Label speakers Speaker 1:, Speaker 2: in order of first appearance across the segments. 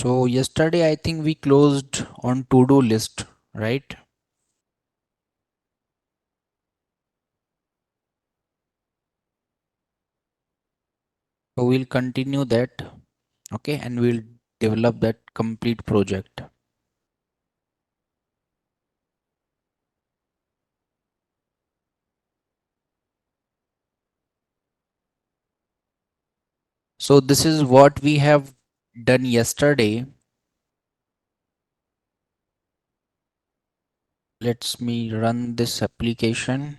Speaker 1: So yesterday I think we closed on to-do list, right? So we'll continue that, okay, and we'll develop that complete project. So this is what we have done yesterday. Let's me run this application.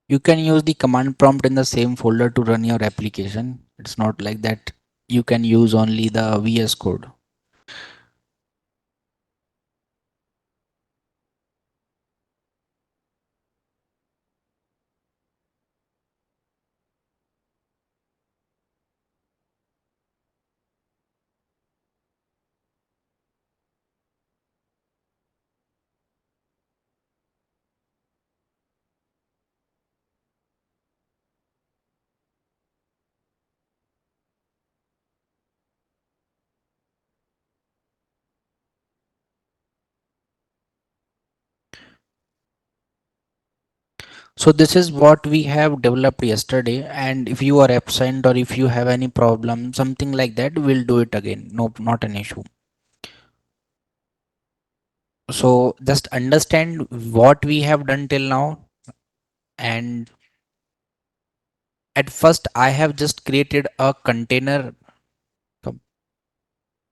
Speaker 1: You can use the command prompt in the same folder to run your application. It's not like that you can use only the VS Code. So this is what we have developed yesterday, and if you are absent or if you have any problem, something like that, we'll do it again. No, not an issue. So just understand what we have done till now. And at first I have just created a container,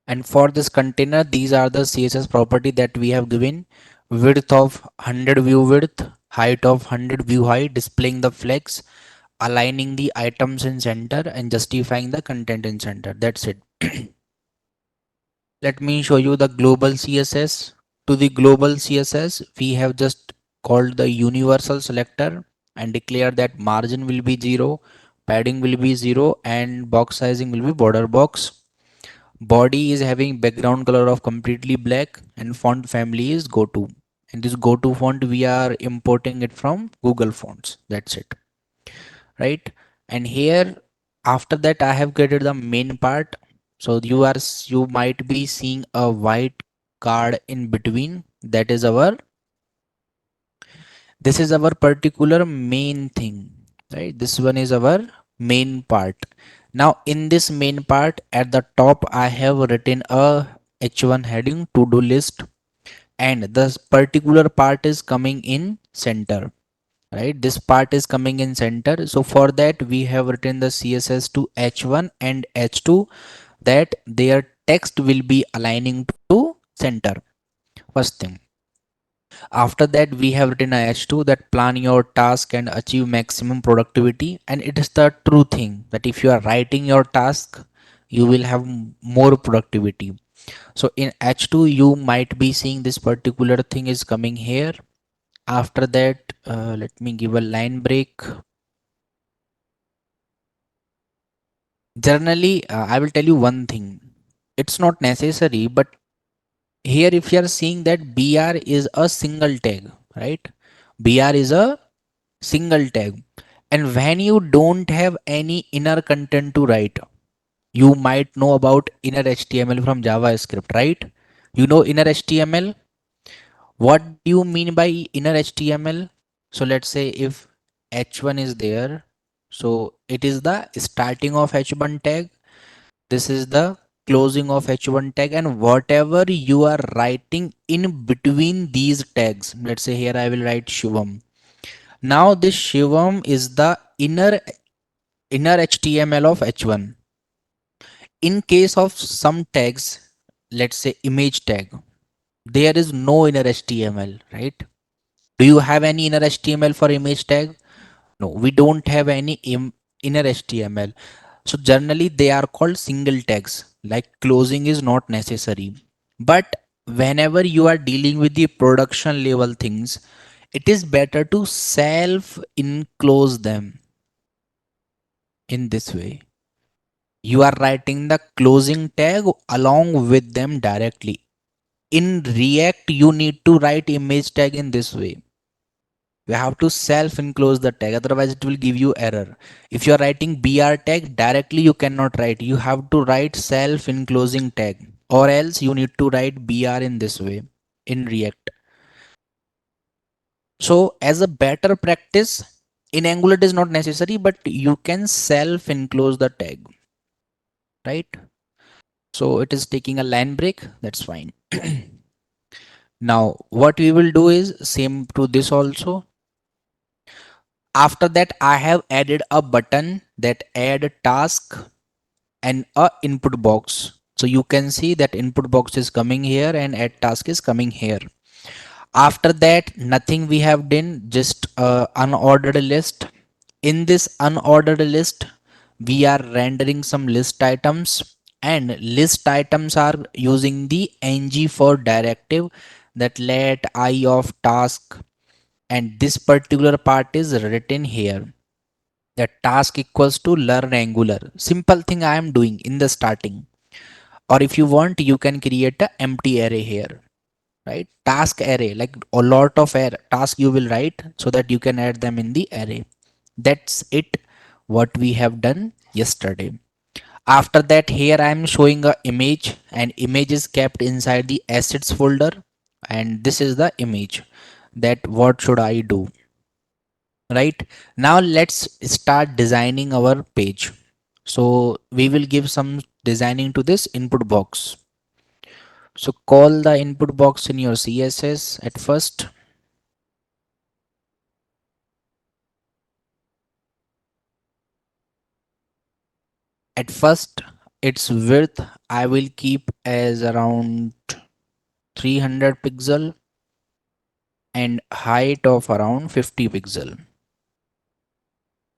Speaker 1: and for this container these are the CSS property that we have given: width of 100 view width, height of 100 view height, displaying the flex, aligning the items in center, and justifying the content in center. That's it. Let me show you the global CSS. To the global CSS, we have just called the universal selector and declare that margin will be 0, padding will be 0, and box sizing will be border box. Body is having background color of completely black, and font family is GoTo. And this GoTo font we are importing it from Google Fonts. That's it, right? And here after that I have created the main part. So you might be seeing a white card in between. That is our, this is our particular main thing, right? This one is our main part. Now in this main part, at the top I have written a h1 heading, to do list, and this particular part is coming in center, right? This part is coming in center. So for that we have written the css to h1 and h2, that their text will be aligning to center. First thing. After that we have written a h2, that plan your task and achieve maximum productivity. And it is the true thing that if you are writing your task, you will have more productivity. So in h2 you might be seeing this particular thing is coming here. After that, let me give a line break. Generally, I will tell you one thing, it's not necessary, but here if you are seeing that br is a single tag, right? Br is a single tag, and when you don't have any inner content to write, you might know about inner html from javascript, right? You know inner html. What do you mean by inner html? So let's say if h1 is there, so it is the starting of h1 tag, this is the closing of h1 tag, and whatever you are writing in between these tags, let's say here I will write shivam. Now this shivam is the inner html of h1, In case of some tags, let's say image tag, there is no inner HTML, right? Do you have any inner HTML for image tag? No, we don't have any inner HTML. So generally they are called single tags, like closing is not necessary. But whenever you are dealing with the production level things, it is better to self enclose them in this way. You are writing the closing tag along with them directly. In React, you need to write image tag in this way. You have to self enclose the tag, otherwise it will give you error. If you are writing br tag directly, you cannot write. You have to write self enclosing tag, or else you need to write br in this way in React. So as a better practice, in Angular it is not necessary, but you can self enclose the tag, right? So it is taking a line break, that's fine. Now what we will do is same to this also. After that, I have added a button that add task and a input box. So you can see that input box is coming here and add task is coming here. After that, nothing we have done, just unordered list. In this unordered list, we are rendering some list items, and list items are using the ng for directive that let I of task, and this particular part is written here. The task equals to learn Angular. Simple thing I am doing in the starting. Or if you want, you can create a empty array here, right? Task array, like a lot of task you will write so that you can add them in the array. That's it. What we have done yesterday. After that, here I am showing a image, and image is kept inside the assets folder, and this is the image. That what should I do? Right now let's start designing our page. So we will give some designing to this input box. So call the input box in your css. At first its width I will keep as around 300 pixel and height of around 50 pixel.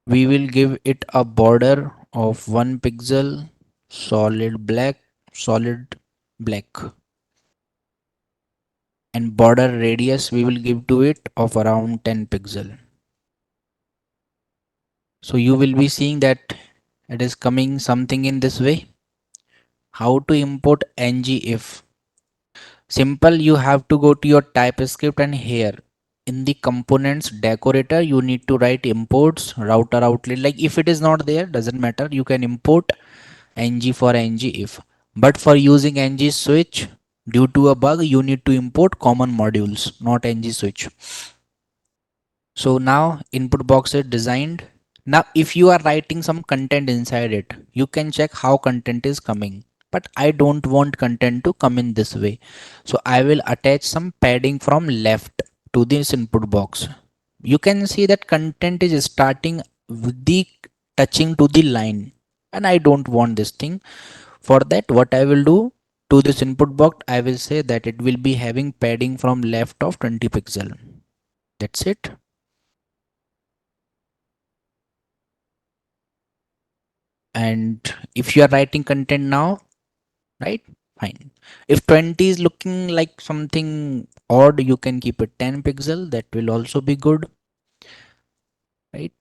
Speaker 1: We will give it a border of 1 pixel, solid black, and border radius we will give to it of around 10 pixel. So you will be seeing that it is coming something in this way. How to import ng if? Simple, you have to go to your typescript, and here in the components decorator you need to write imports router outlet. Like if it is not there, doesn't matter, you can import ng for ng if. But for using ng switch, due to a bug, you need to import common modules, not ng switch. So now input box is designed. Now if you are writing some content inside it, you can check how content is coming. But I don't want content to come in this way. So I will attach some padding from left to this input box. You can see that content is starting with the touching to the line. And I don't want this thing. For that, what I will do to this input box, I will say that it will be having padding from left of 20 pixel. That's it. And if you are writing content now, right, fine. If 20 is looking like something odd, you can keep it 10 pixel, that will also be good, right?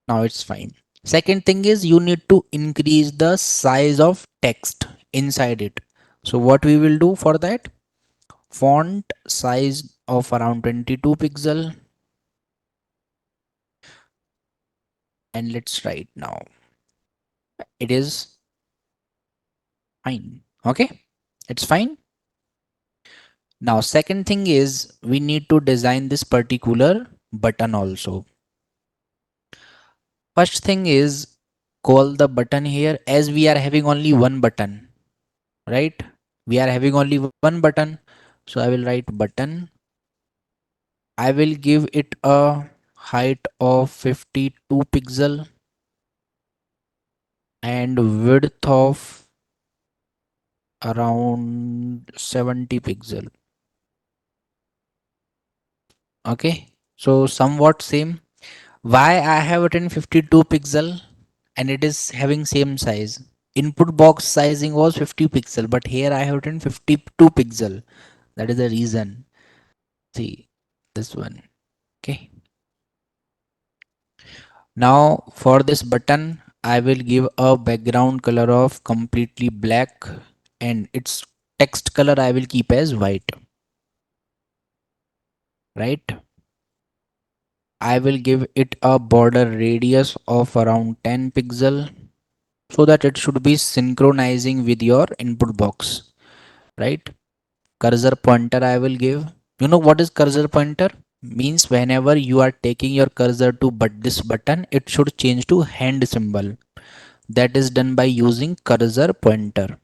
Speaker 1: Now it's fine. Second thing is you need to increase the size of text inside it. So what we will do for that, font size of around 22 pixel, and let's write now. It is fine. Okay, it's fine. Now second thing is we need to design this particular button also. First thing is call the button here, as we are having only one button, right? We are having only one button. So I will write button. I will give it a height of 52 pixel and width of around 70 pixel. Okay, so somewhat same. Why I have written 52 pixel and it is having same size. Input box sizing was 50 pixel, but here I have written 52 pixel. That is the reason. See this one. Okay. Now for this button, I will give a background color of completely black and its text color I will keep as white. Right. I will give it a border radius of around 10 pixel so that it should be synchronizing with your input box. Right. Cursor pointer I will give. You know what is cursor pointer? Means whenever you are taking your cursor to but this button, it should change to hand symbol. That is done by using cursor pointer.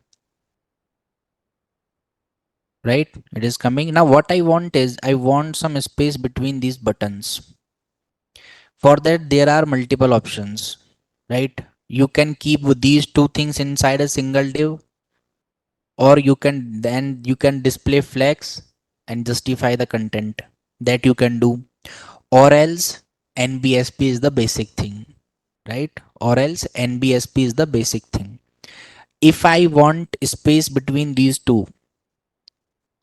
Speaker 1: Right? It is coming. Now what I want is I want some space between these buttons. For that there are multiple options. Right? You can keep these two things inside a single div, or you can display flags and justify the content. That you can do, or else NBSP is the basic thing, right? Or else NBSP is the basic thing. If I want space between these two,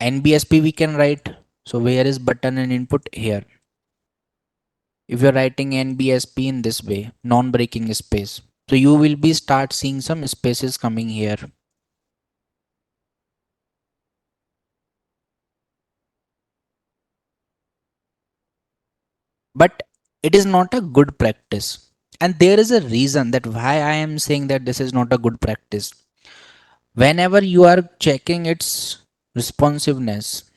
Speaker 1: NBSP we can write. So where is button and input? Here. If you're writing NBSP in this way, non-breaking space, so you will be start seeing some spaces coming here. But it is not a good practice. And there is a reason that why I am saying that this is not a good practice. Whenever you are checking its responsiveness,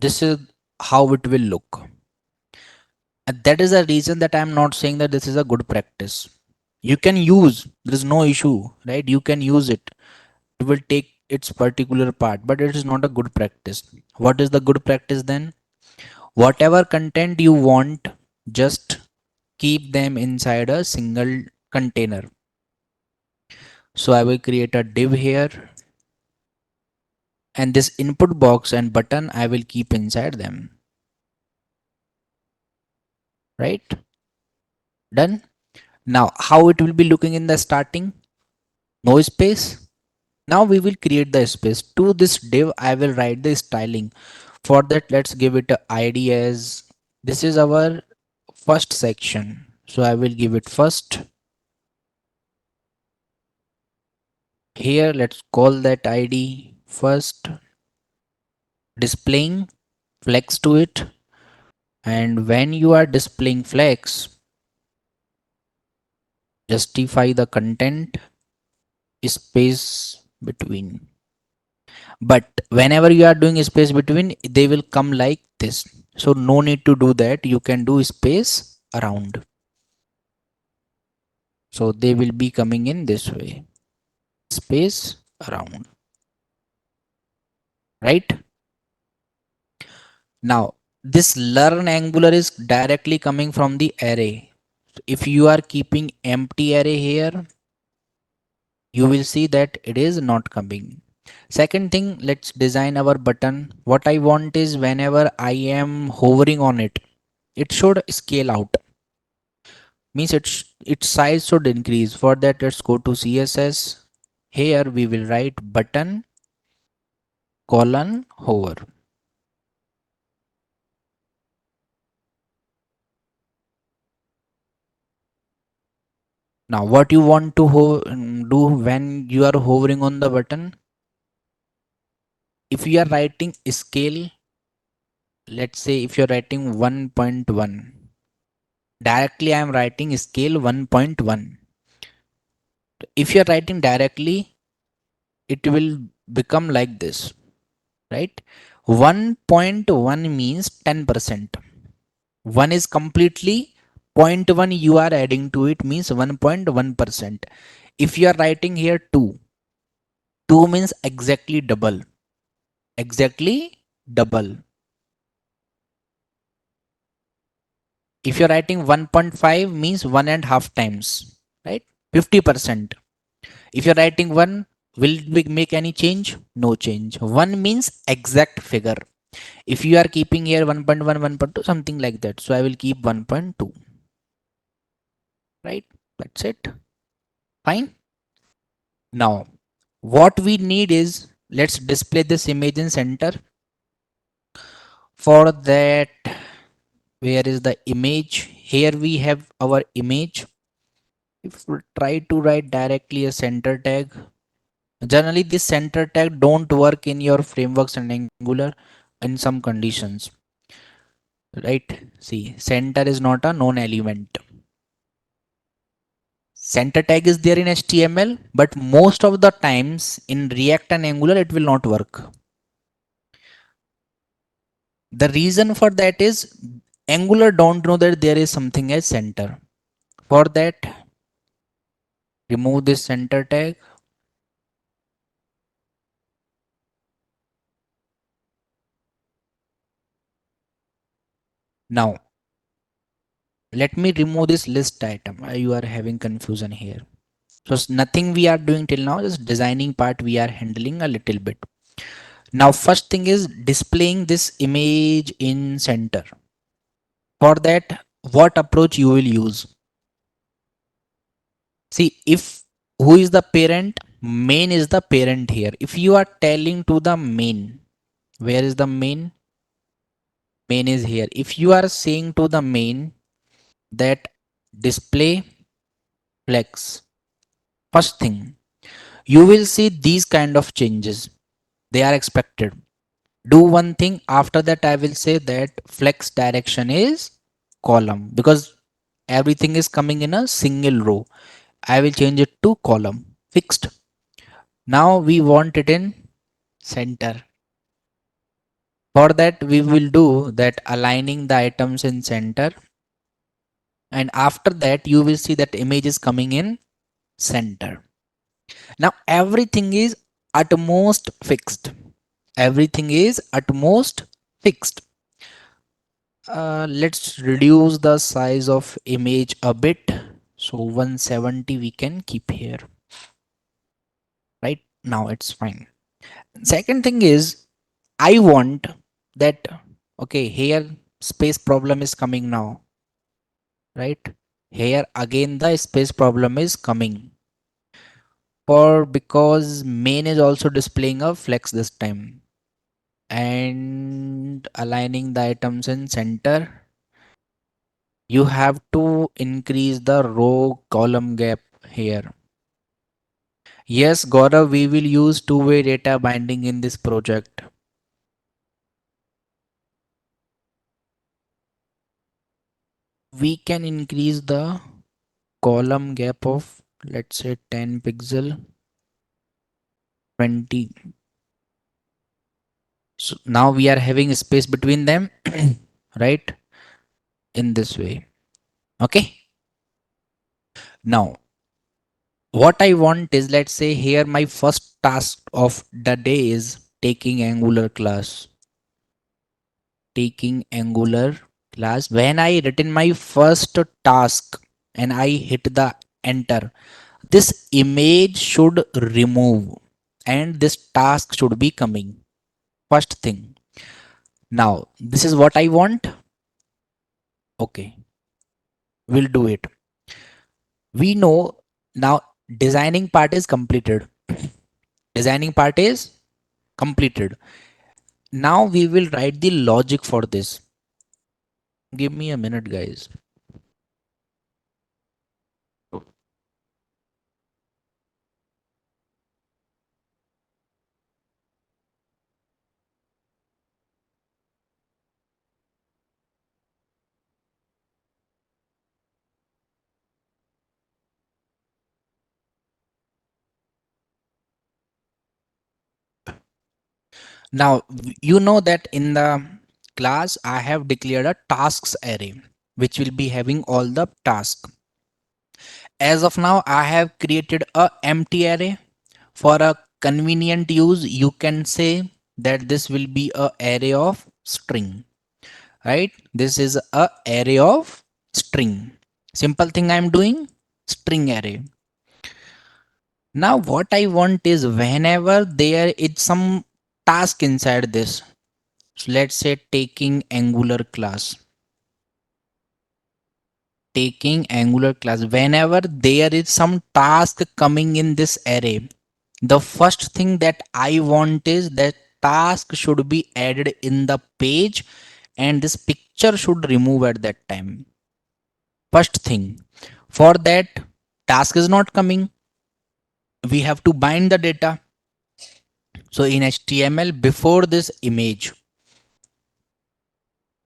Speaker 1: this is how it will look. And that is the reason that I am not saying that this is a good practice. You can use, there is no issue, right? You can use it. It will take its particular part, but it is not a good practice. What is the good practice then? Whatever content you want, just keep them inside a single container. So I will create a div here, and this input box and button I will keep inside them. Right? Done. Now how it will be looking in the starting? No space. Now we will create the space. To this div I will write the styling. For that let's give it a id as, this is our first section. So I will give it first. Here let's call that id first, displaying flex to it. And when you are displaying flex, justify the content space between. But whenever you are doing space between, they will come like this. So no need to do that. You can do space around. So they will be coming in this way. Space around. Right? Now this learn angular is directly coming from the array. If you are keeping empty array here, you will see that it is not coming. Second thing, let's design our button. What I want is whenever I am hovering on it, it should scale out. Means its size should increase. For that, let's go to CSS. Here we will write button colon hover. Now what you want to do when you are hovering on the button? If you are writing scale, let's say if you're writing 1.1, directly I am writing scale 1.1. If you're writing directly, it will become like this, right? 1.1 means 10%. 1 is completely, zero point 0.1 you are adding to it means 1.1%. If you are writing here 2, 2 means exactly double. Exactly double. If you're writing 1.5 means one and half times, right? 50%. If you're writing 1, will it make any change? No change. 1 means exact figure. If you are keeping here 1.1, 1.2, something like that. So I will keep 1.2, right? That's it. Fine. Now, what we need is, let's display this image in center. For that, where is the image? Here we have our image. If we try to write directly a center tag, generally this center tag don't work in your frameworks and Angular in some conditions, right? See, center is not a known element. Center tag is there in HTML, but most of the times in React and Angular it will not work. The reason for that is Angular don't know that there is something as center. For that, remove this center tag. Now, let me remove this list item. You are having confusion here. So nothing we are doing till now, just designing part we are handling a little bit. Now, first thing is displaying this image in center. For that, what approach you will use? See, if who is the parent? Main is the parent here. If you are telling to the main, where is the main? Main is here. If you are saying to the main that display flex, first thing, you will see these kind of changes. They are expected. Do one thing. After that, I will say that flex direction is column, because everything is coming in a single row. I will change it to column. Fixed. Now we want it in center. For that, we will do that aligning the items in center. And after that, you will see that image is coming in center. Now everything is utmost fixed. Everything is utmost fixed. Let's reduce the size of image a bit. So 170 we can keep here. Right now it's fine. Second thing is, I want that, okay, here space problem is coming now, right? Here again the space problem is coming, for because main is also displaying a flex this time, and aligning the items in center. You have to increase the row column gap here. Yes, Gaurav, we will use two-way data binding in this project. We can increase the column gap of, let's say, 10 pixel, 20. So now we are having space between them, right? In this way. Okay. Now, what I want is, let's say here my first task of the day is taking Angular class. Taking Angular class. When I written my first task and I hit the enter, this image should remove and this task should be coming. First thing. Now, this is what I want. Okay, we'll do it. We know now designing part is completed. Designing part is completed. Now we will write the logic for this. Give me a minute, guys. Now, you know that in the class, I have declared a tasks array, which will be having all the tasks. As of now, I have created a empty array for a convenient use, you can say that this will be a array of string, right? This is a array of string. Simple thing I'm doing, string array. Now what I want is whenever there is some task inside this, so let's say taking angular class, whenever there is some task coming in this array, the first thing that I want is that task should be added in the page, and this picture should remove at that time. First thing, for that task is not coming, we have to bind the data. So in HTML, before this image,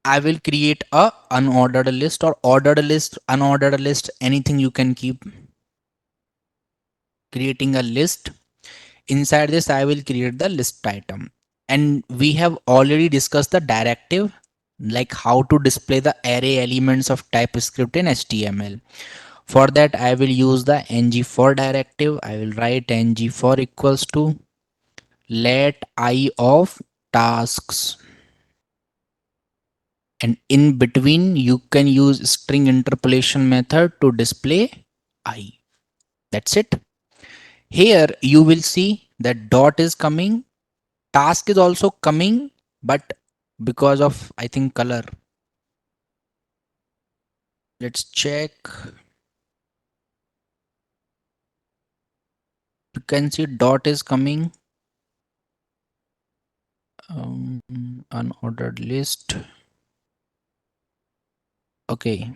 Speaker 1: I will create a unordered list or ordered list, unordered list, anything you can keep. Creating a list. Inside this, I will create the list item. And we have already discussed the directive, like how to display the array elements of TypeScript in HTML. For that, I will use the ng for directive. I will write ng for equals to let I of tasks. And in between, you can use string interpolation method to display I. That's it. Here you will see that dot is coming, task is also coming, but because of I think color, let's check. You can see dot is coming, unordered list. Okay.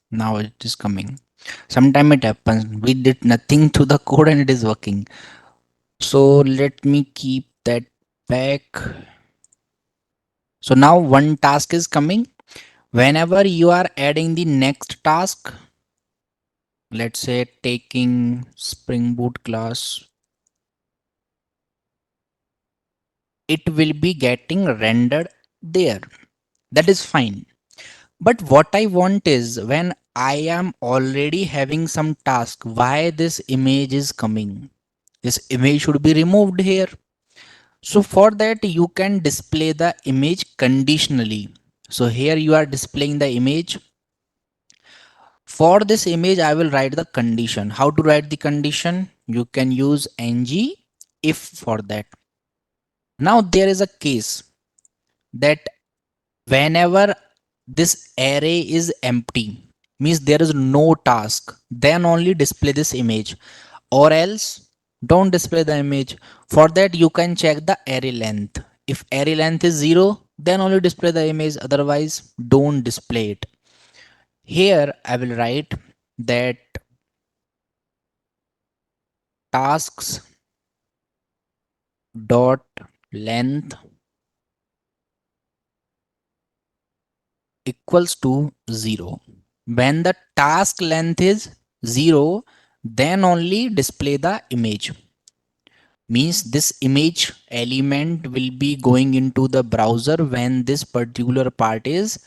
Speaker 1: Now it is coming. Sometime it happens. We did nothing to the code and it is working. So let me keep that back. So now one task is coming. Whenever you are adding the next task, let's say taking Spring Boot class, it will be getting rendered there. That is fine. But what I want is when I am already having some task, why this image is coming? This image should be removed here. So for that, you can display the image conditionally. So here you are displaying the image. For this image, I will write the condition. How to write the condition? You can use ng if for that. Now there is a case that whenever this array is empty, means there is no task, then only display this image, or else don't display the image. For that, you can check the array length. If array length is 0, then only display the image, otherwise don't display it. Here I will write that tasks dot length equals to 0. When the task length is 0, then only display the image. Means this image element will be going into the browser when this particular part is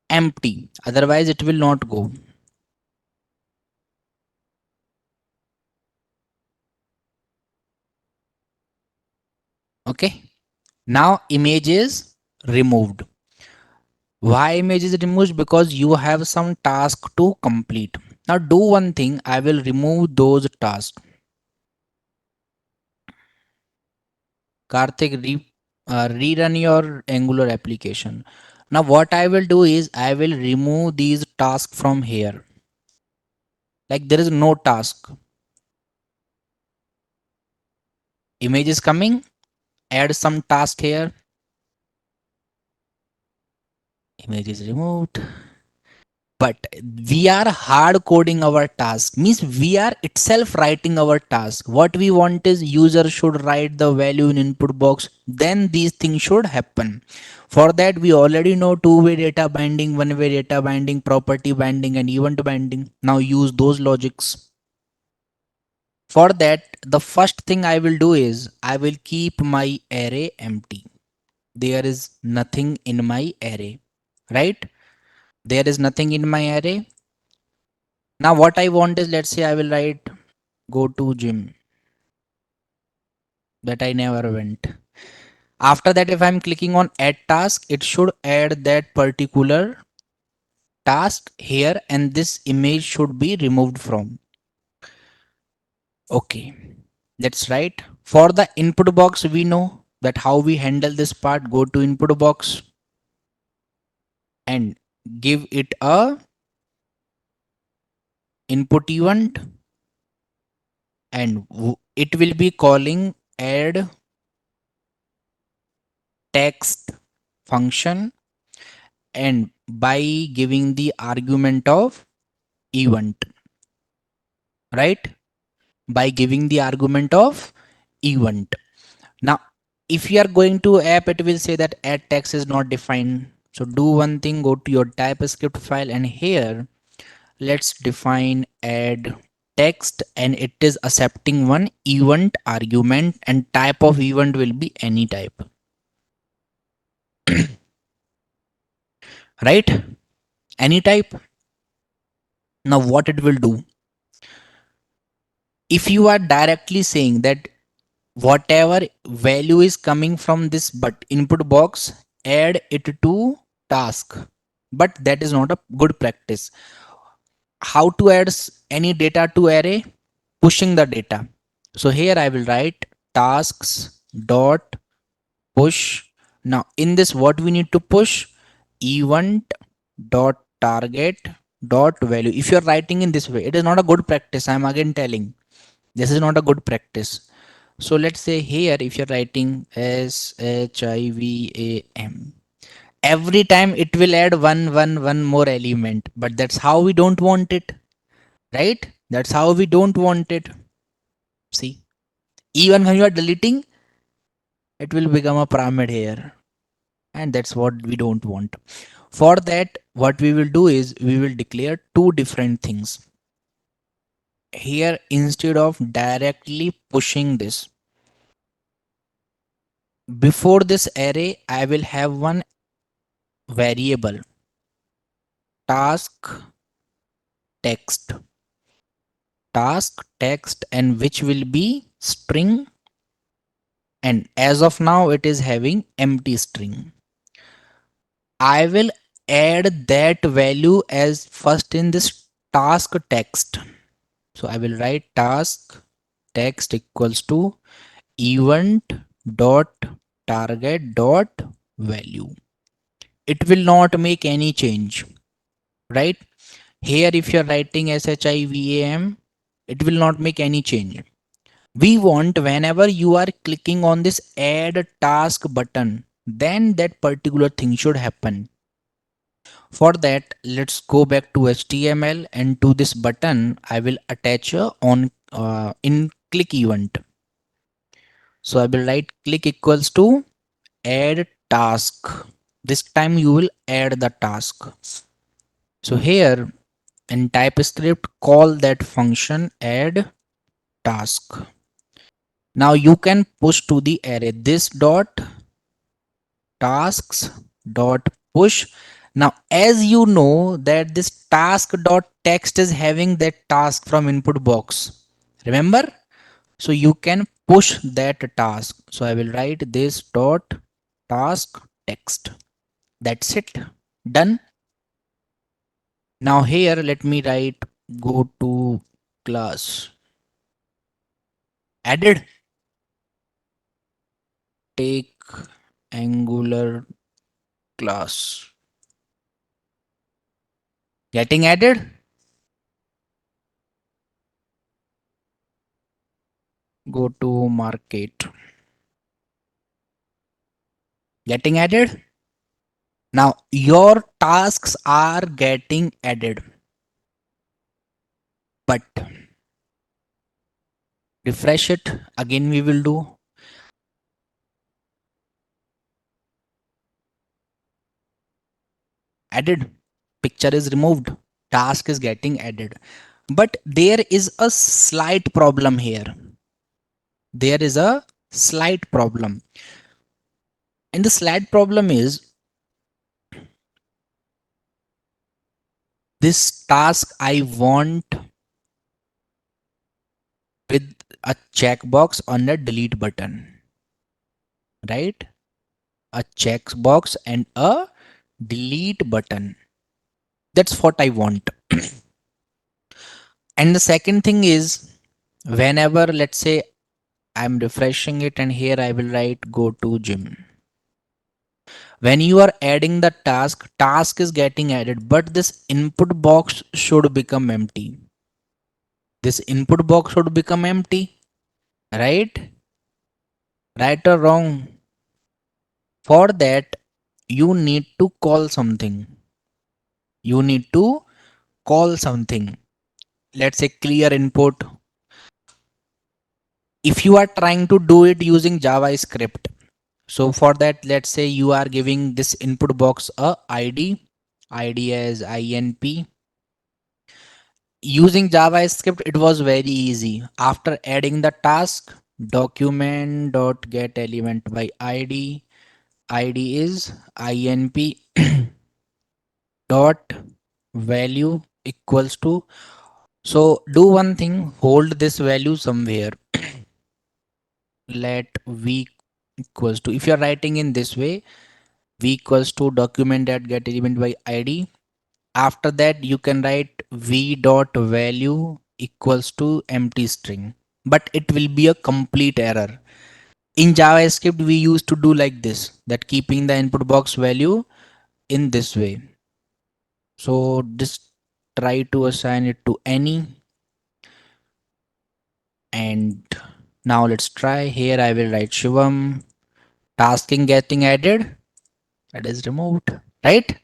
Speaker 1: empty. Otherwise it will not go. Okay. Now image is removed. Why image is removed? Because you have some task to complete. Now do one thing. I will remove those tasks. Karthik, rerun your Angular application. Now what I will do is I will remove these tasks from here. Like there is no task. Image is coming. Add some task here. Image is removed. but we are hard coding our task, means we are itself writing our task. What we want is user should write the value in input box, then these things should happen. For that we already know two-way data binding, one-way data binding, property binding and event binding. Now use those logics. For that, the first thing I will do is I will keep my array empty. There is nothing in my array, right? There is nothing in my array. Now what I want is, let's say I will write go to gym, that I never went. After that, if I'm clicking on add task, it should add that particular task here and this image should be removed from. Okay, that's right. For the input box, we know that how we handle this part. Go to input box and give it a input event, and it will be calling add text function, and by giving the argument of event, right? By giving the argument of event. Now if you are going to app, it will say that add text is not defined. So do one thing, go to your typescript file and here let's define add text, and it is accepting one event argument, and type of event will be any type, right? Any type. Now what it will do, if you are directly saying that whatever value is coming from this but input box, add it to task, but that is not a good practice. How to add any data to array? Pushing the data. So here I will write tasks dot push. Now in this, what we need to push? Event dot target dot value. If you are writing in this way, it is not a good practice. I am again telling, this is not a good practice. So let's say here, if you're writing SHIVAM, every time it will add one more element, but that's how we don't want it, right? That's how we don't want it. See, even when you are deleting, it will become a pyramid here, and that's what we don't want. For that, what we will do is we will declare two different things here. Instead of directly pushing this, before this array I will have one variable task text, and which will be string, and as of now it is having empty string. I will add that value as first in this task text. So I will write task text equals to event dot target dot value. It will not make any change, right? Here if you're writing SHIVAM, it will not make any change. We want whenever you are clicking on this add task button, then that particular thing should happen. For that, let's go back to HTML, and to this button I will attach a on in click event. So I will write click equals to add task. This time you will add the task. So here in TypeScript, call that function add task. Now you can push to the array this dot tasks dot push. Now as you know that this task dot text is having that task from input box, remember? So you can push that task. So I will write this dot task text. That's it, done. Now here let me write go to class added take angular class getting added. Go to market getting added. Now your tasks are getting added, but refresh it again. We will do added, picture is removed, task is getting added. But there is a slight problem here. There is a slight problem. And the slight problem is this task I want with a checkbox on the delete button, right? A checkbox and a delete button. That's what I want. And the second thing is, whenever, let's say, I'm refreshing it and here I will write go to gym. When you are adding the task is getting added, but this input box should become empty. This input box should become empty, right? Right or wrong? For that, you need to call something. You need to call something. Let's say clear input. If you are trying to do it using JavaScript, so for that, let's say you are giving this input box a ID as INP. Using JavaScript, it was very easy. After adding the task, document.getElement by ID is INP dot value equals to. So do one thing, hold this value somewhere. Let v equals to, if you are writing in this way, v equals to document.getElement by ID. After that, you can write v dot value equals to empty string, but it will be a complete error. In JavaScript, we used to do like this, that keeping the input box value in this way. So just try to assign it to any. And now let's try. Here I will write Shivam. Tasking getting added. That is removed. Right?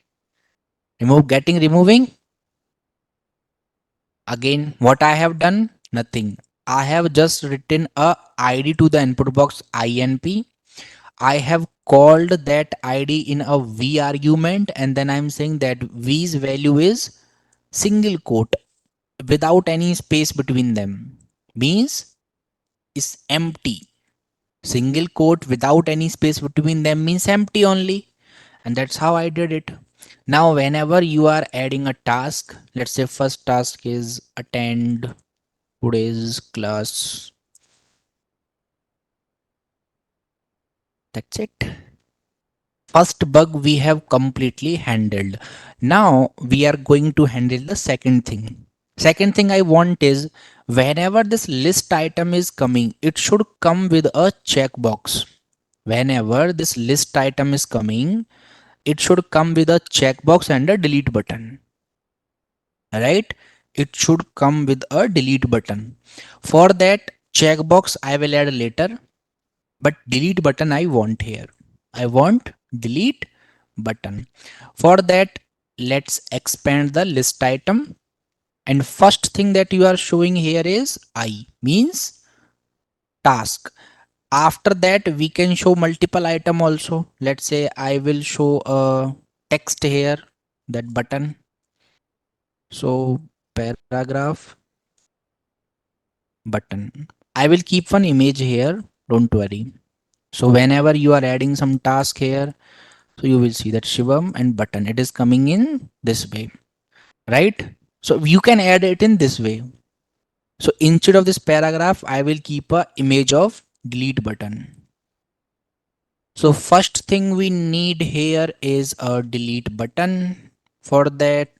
Speaker 1: Remove getting removing. Again, what I have done? Nothing. I have just written a ID to the input box INP. I have called that ID in a v argument, and then I'm saying that v's value is single quote without any space between them. Means is empty. Single quote without any space between them means empty only. And that's how I did it. Now, whenever you are adding a task, let's say first task is attend today's class. That's it. First bug we have completely handled. Now we are going to handle the second thing. Second thing I want is whenever this list item is coming, it should come with a checkbox. Whenever this list item is coming, it should come with a checkbox and a delete button. Right? It should come with a delete button. For that checkbox, I will add later, but delete button I want here. I want delete button. For that, let's expand the list item. And first thing that you are showing here is I, means task. After that, we can show multiple item also. Let's say I will show a text here, that button. So paragraph button. I will keep one image here. Don't worry. So whenever you are adding some task here, so you will see that Shivam and button. It is coming in this way, right? So you can add it in this way. So instead of this paragraph, I will keep a image of delete button. So first thing we need here is a delete button. For that,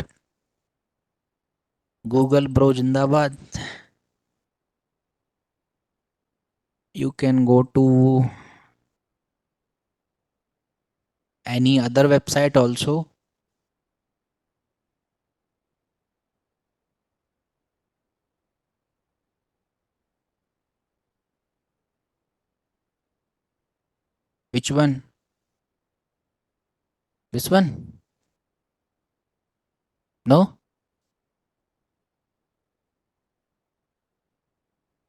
Speaker 1: Google Bro Jindabad. You can go to any other website also. Which one? This one? No?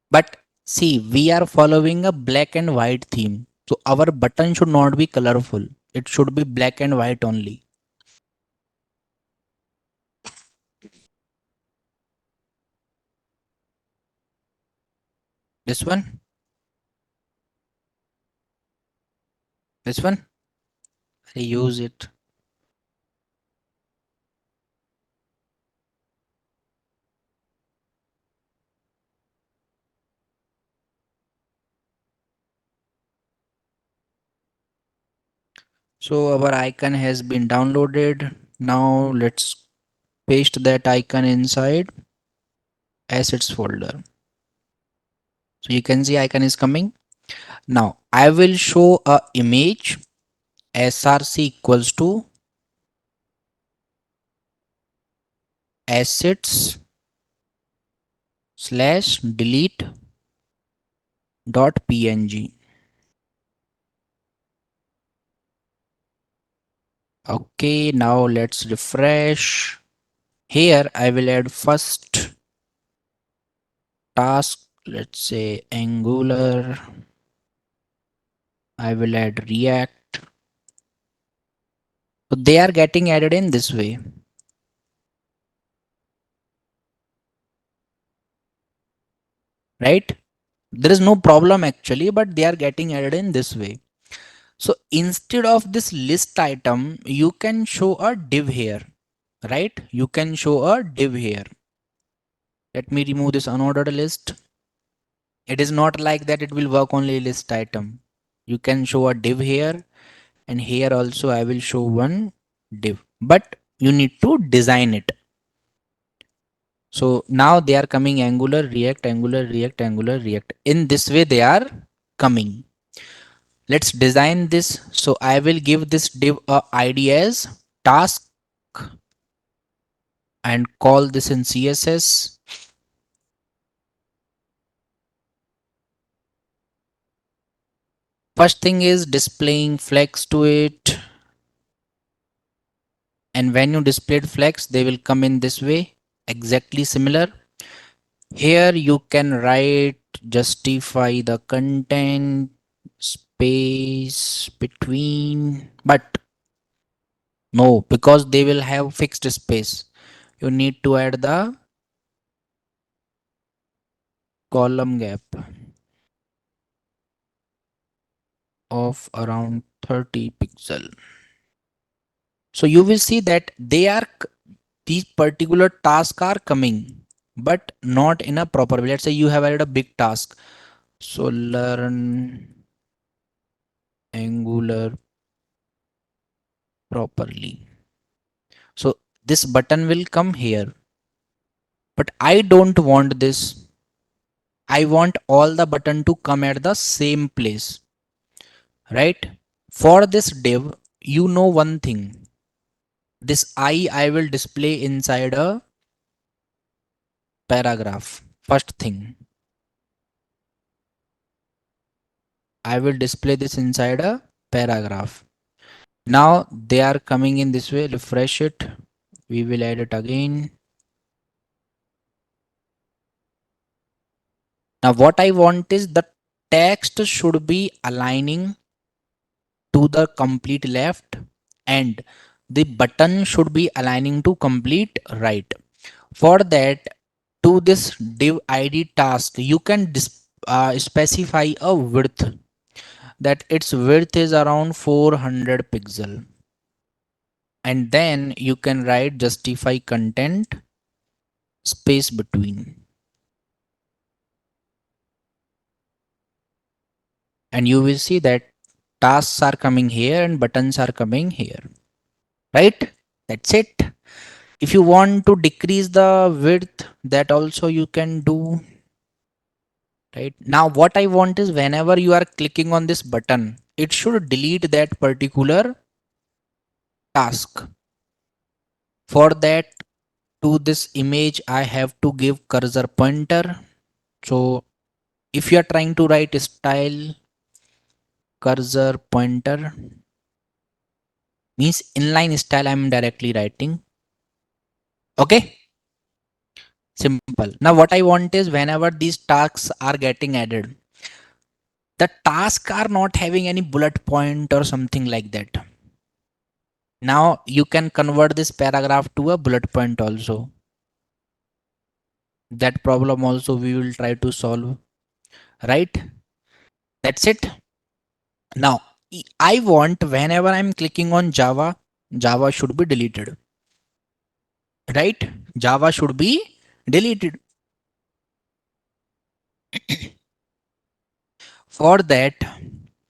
Speaker 1: But see, we are following a black and white theme. So our button should not be colorful. It should be black and white only. This one? This one? I use it. So our icon has been downloaded. Now let's paste that icon inside assets folder. So you can see icon is coming. Now I will show a image src equals to assets slash delete dot png. Okay, now let's refresh. Here I will add first task, let's say Angular. I will add React. So they are getting added in this way, right? There is no problem actually, but they are getting added in this way. So instead of this list item, you can show a div here, right? You can show a div here. Let me remove this unordered list. It is not like that it will work only list item. You can show a div here, and here also I will show one div, but you need to design it. So now they are coming Angular, React, Angular, React, Angular, React. In this way they are coming. Let's design this. So I will give this div a ID as task and call this in CSS. First thing is displaying flex to it. And when you displayed flex, they will come in this way, exactly similar. Here you can write justify the content space between, but no, because they will have fixed space. You need to add the column gap of around 30 pixel. So you will see that these particular tasks are coming, but not in a proper way. Let's say you have added a big task. So learn Angular properly. So this button will come here, but I don't want this. I want all the button to come at the same place, right? For this div, you know one thing. This I will display inside a paragraph. First thing, I will display this inside a paragraph. Now they are coming in this way. Refresh it. We will add it again. Now what I want is the text should be aligning to the complete left and the button should be aligning to complete right. For that, to this div id task, you can specify a width, that its width is around 400 pixel, and then you can write justify content space between, and you will see that tasks are coming here and buttons are coming here, right? That's it. If you want to decrease the width, that also you can do, right? Now what I want is whenever you are clicking on this button, it should delete that particular task. For that, to this image I have to give cursor pointer. So if you are trying to write style cursor pointer, means inline style I'm directly writing. Okay, simple. Now what I want is whenever these tasks are getting added, the tasks are not having any bullet point or something like that. Now you can convert this paragraph to a bullet point also. That problem also we will try to solve, right? That's it. Now I want whenever I'm clicking on Java, Java should be deleted, right? Java should be deleted. For that,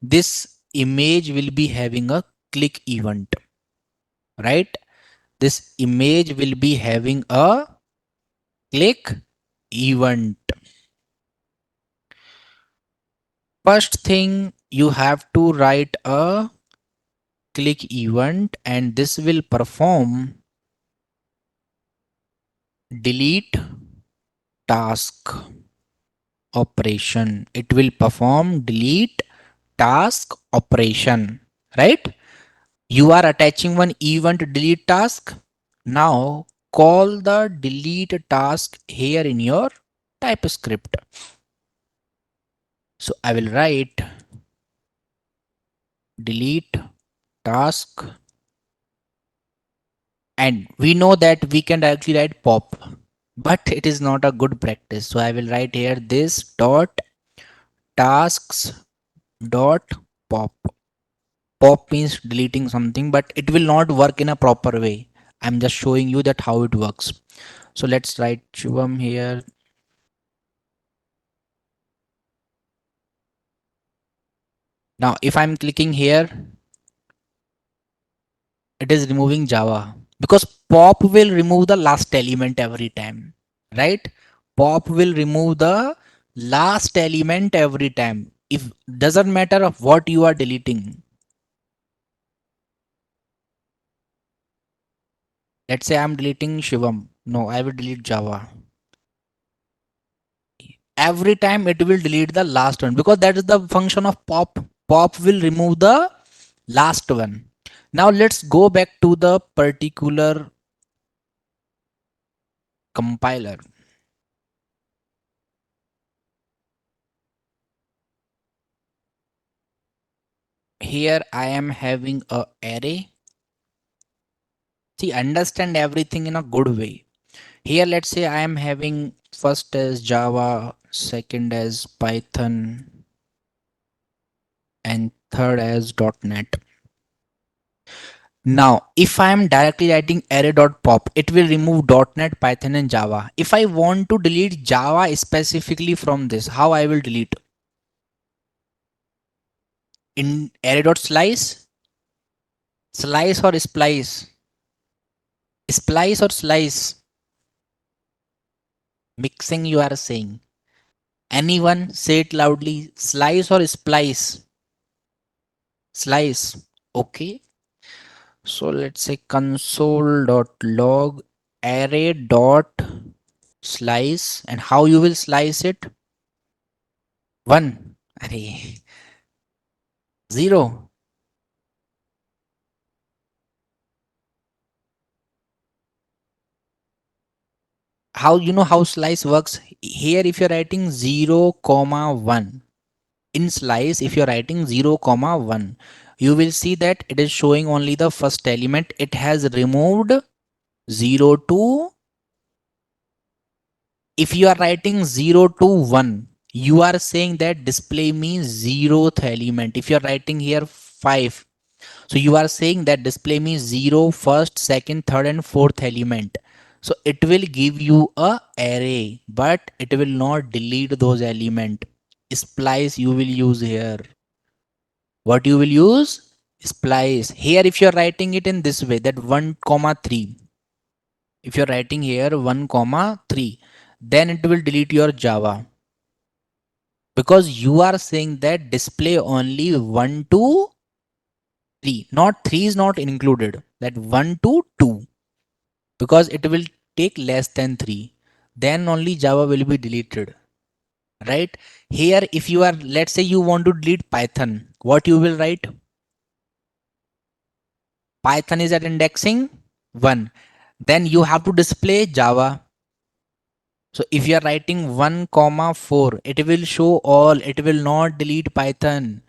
Speaker 1: this image will be having a click event, right? This image will be having a click event. First thing, you have to write a click event, and this will perform delete task operation. It will perform delete task operation, right? You are attaching one event delete task. Now call the delete task here in your TypeScript. So I will write delete task, and we know that we can directly write pop, but it is not a good practice. So I will write here this dot tasks dot pop. Pop means deleting something, but it will not work in a proper way. I'm just showing you that how it works. So let's write Shivam here. Now if I'm clicking here, it is removing Java, because pop will remove the last element every time, right? Pop will remove the last element every time. If doesn't matter of what you are deleting. Let's say I'm deleting Shivam. No, I will delete Java. Every time it will delete the last one, because that is the function of pop. Pop will remove the last one. Now let's go back to the particular compiler. Here I am having a array. See, understand everything in a good way. Here let's say I am having first as Java, second as Python, and third as .NET. Now, if I am directly writing array.pop, it will remove .NET, Python and Java. If I want to delete Java specifically from this, how I will delete? In array.slice, slice or splice, splice or slice, mixing you are saying. Anyone say it loudly, slice or splice? Slice. Okay. So let's say console.log array.slice, and how you will slice it? 1. Array. 0. How you know how slice works? Here if you're writing 0 comma 1, in slice if you're writing 0 comma 1, you will see that it is showing only the first element. It has removed 0 to, if you are writing 0 to 1, you are saying that display means 0th element. If you are writing here 5, so you are saying that display means 0, first, second, third and fourth element. So it will give you a array, but it will not delete those element. Splice you will use here. What you will use? Splice. Here if you are writing it in this way, that 1 comma 3. If you are writing here 1 comma 3, then it will delete your Java, because you are saying that display only 1 to 3, not 3 is not included, that 1 to 2, because it will take less than 3, then only Java will be deleted, right? Here if you are, let's say you want to delete Python, what you will write? Python is at indexing 1. Then you have to display Java. So if you are writing 1 comma 4, it will show all. It will not delete Python.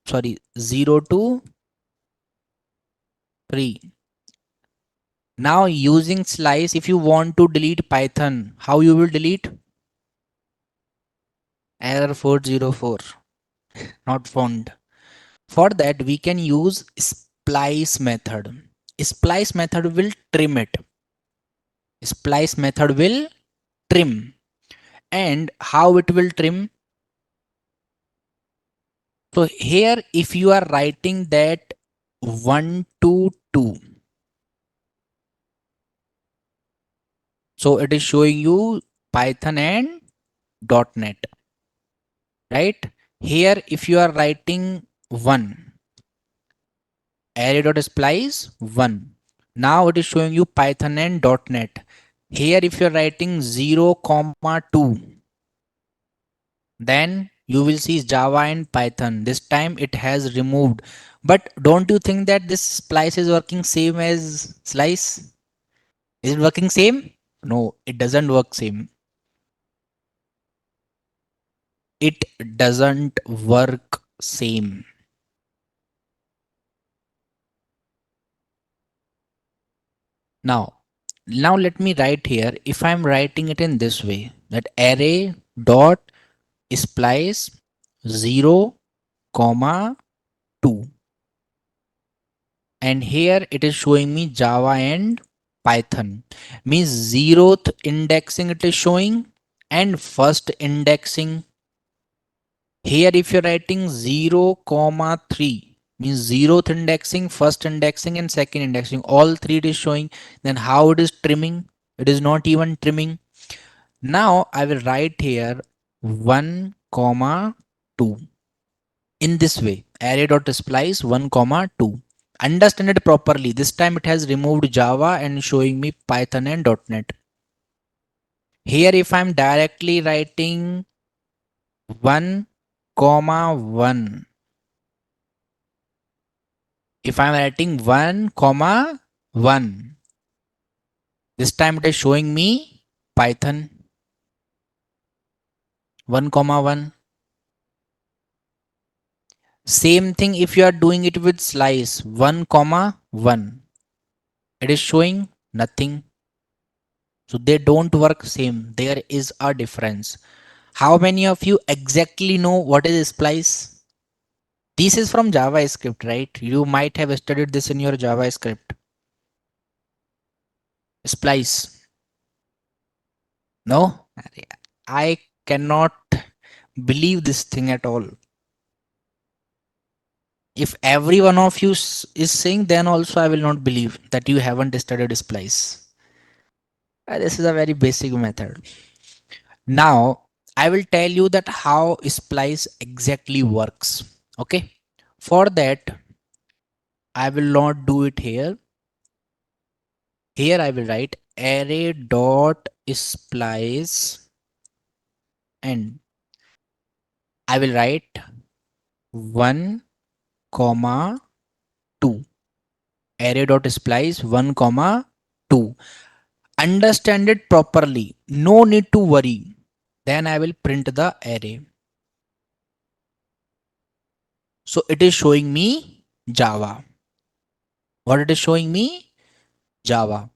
Speaker 1: Sorry, 0 to 3. Now using slice, if you want to delete Python, how you will delete? Error 404, not found. For that, we can use splice method. Splice method will trim it. Splice method will trim. And how it will trim? So here, if you are writing that 1 to 2, so it is showing you Python and .NET, right? Here, if you are writing 1, array.splice 1. Now it is showing you Python and .NET. Here, if you are writing 0 comma 2, then you will see Java and Python. This time it has removed. But don't you think that this splice is working same as slice? Is it working same? No, it doesn't work same. It doesn't work same. Now, now let me write here. If I'm writing it in this way, that array dot splice 0 comma 2, and here it is showing me Java and Python, means zeroth indexing it is showing and first indexing. Here if you're writing 0 comma 3, means zeroth indexing, first indexing and second indexing, all three it is showing. Then how it is trimming? It is not even trimming. Now I will write here 1 comma 2 in this way, array.splice 1 comma 2. Understand it properly. This time it has removed Java and showing me Python and .NET. Here if I'm directly writing 1 comma 1, if I'm writing 1 comma 1, this time it is showing me Python 1 comma 1. Same thing if you are doing it with slice 1 comma 1, it is showing nothing. So they don't work same. There is a difference. How many of you exactly know what is splice? This is from JavaScript, right? You might have studied this in your JavaScript. Splice. No? I cannot believe this thing at all. If every one of you is saying, then also I will not believe that you haven't studied splice. This is a very basic method. Now, I will tell you that how splice exactly works. Okay. For that, I will not do it here. Here I will write array dot splice and I will write 1 comma 2. Array dot splice 1 comma 2. Understand it properly. No need to worry. Then I will print the array. So it is showing me Java. What it is showing me? Java.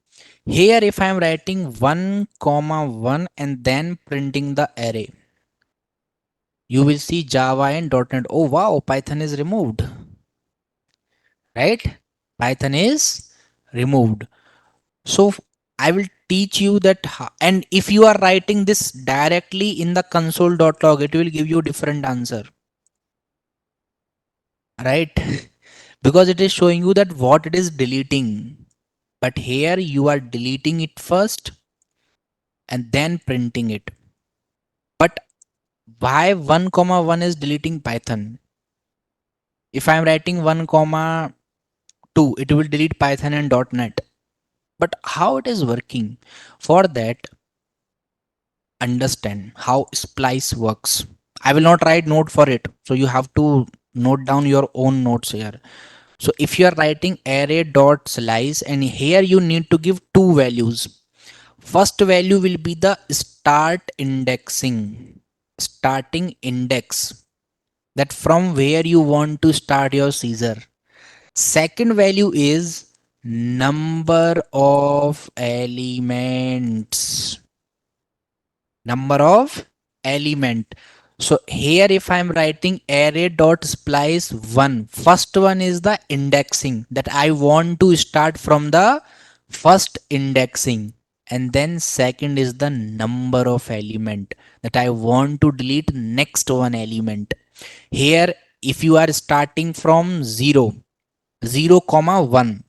Speaker 1: Here if I am writing 1 comma 1 and then printing the array, you will see Java and .NET. Oh wow, Python is removed, right? Python is removed. So I will teach you that and if you are writing this directly in the console.log, it will give you different answer, right? Because it is showing you that what it is deleting. But here you are deleting it first and then printing it. But why 1 comma 1 is deleting Python? If I am writing 1 comma 2, it will delete Python and .NET. But how it is working? For that, understand how splice works. I will not write note for it. So you have to note down your own notes here. So if you are writing array dot slice, and here you need to give two values. First value will be the start indexing, starting index, that from where you want to start your Caesar. Second value is number of elements. Number of element. So here if I'm writing array dot splice one, first one is the indexing, that I want to start from the first indexing, and then second is the number of element, that I want to delete next one element. Here if you are starting from 0, 0 comma 1,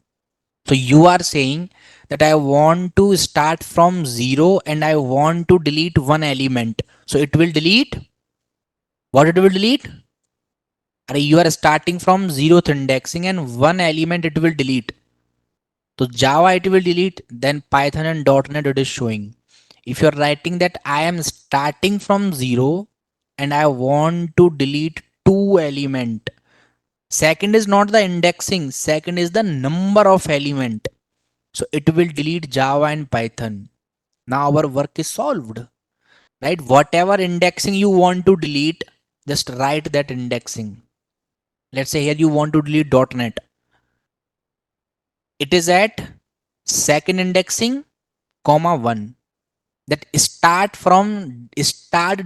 Speaker 1: so you are saying that I want to start from 0 and I want to delete one element. So it will delete what? It will delete. You are starting from 0th indexing and one element it will delete. So Java it will delete, then Python and .NET it is showing. If you are writing that I am starting from 0 and I want to delete two element. Second is not the indexing, second is the number of element. So it will delete Java and Python. Now our work is solved, right? Whatever indexing you want to delete, just write that indexing. Let's say here you want to delete .NET. It is at second indexing, comma 1. That start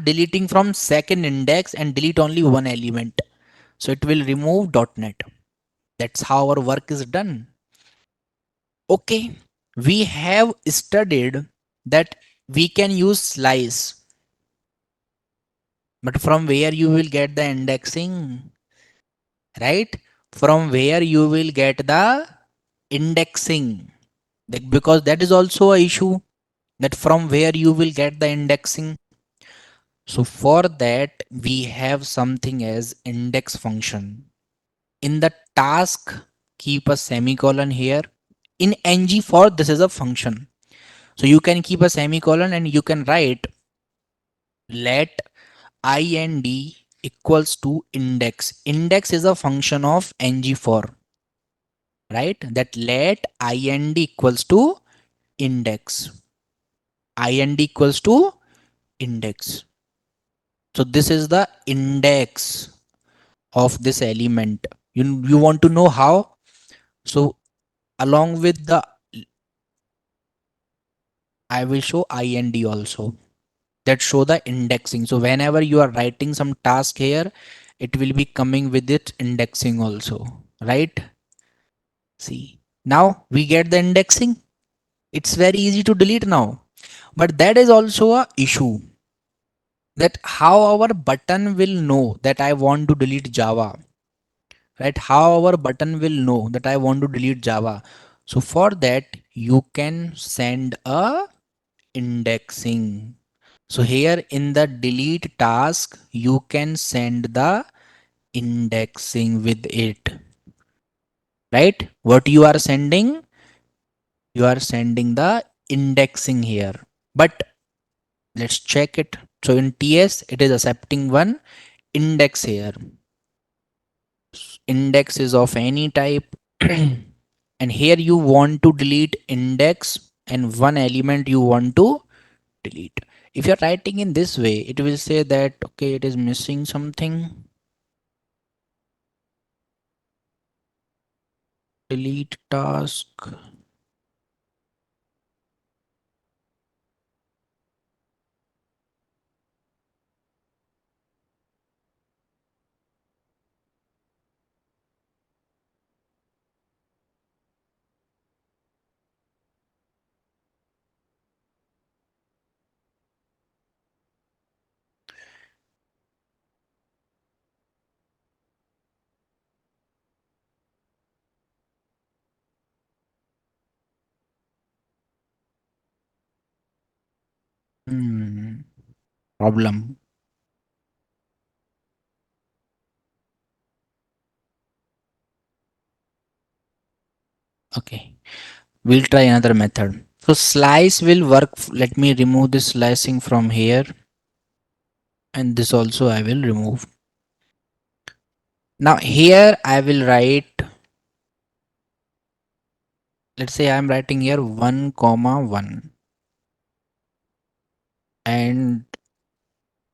Speaker 1: deleting from second index and delete only one element. So it will remove .NET. That's how our work is done. Okay, we have studied that we can use slice, but from where you will get the indexing, right? From where you will get the indexing, because that is also a issue, that from where you will get the indexing. So for that we have something as index function. In the task, keep a semicolon here. In ng for this is a function, so you can keep a semicolon and you can write let ind equals to index. Index is a function of ng for, right? That let ind equals to index. Ind equals to index. So this is the index of this element. You want to know how? So along with the, I will show ind also, that show the indexing. So whenever you are writing some task here, it will be coming with its indexing also, right? See, now we get the indexing. It's very easy to delete now. But that is also a issue, that how our button will know that I want to delete Java, right? How our button will know that I want to delete Java. So for that, you can send a indexing. So here in the delete task, you can send the indexing with it, right? What you are sending? You are sending the indexing here. But let's check it. So in TS, it is accepting one index here. Index is of any type. And here you want to delete index and one element you want to delete. If you're writing in this way, it will say that, okay, it is missing something. Delete task. Hmm, problem. Okay, we'll try another method. So slice will work. Let me remove this slicing from here, and this also I will remove. Now here I will write Let's say I'm writing here 1 comma 1, and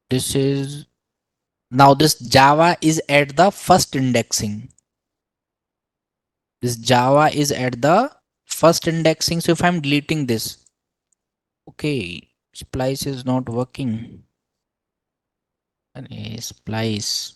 Speaker 1: this is, now this Java is at the first indexing. This Java is at the first indexing. So if I'm deleting this, okay, splice is not working. Splice.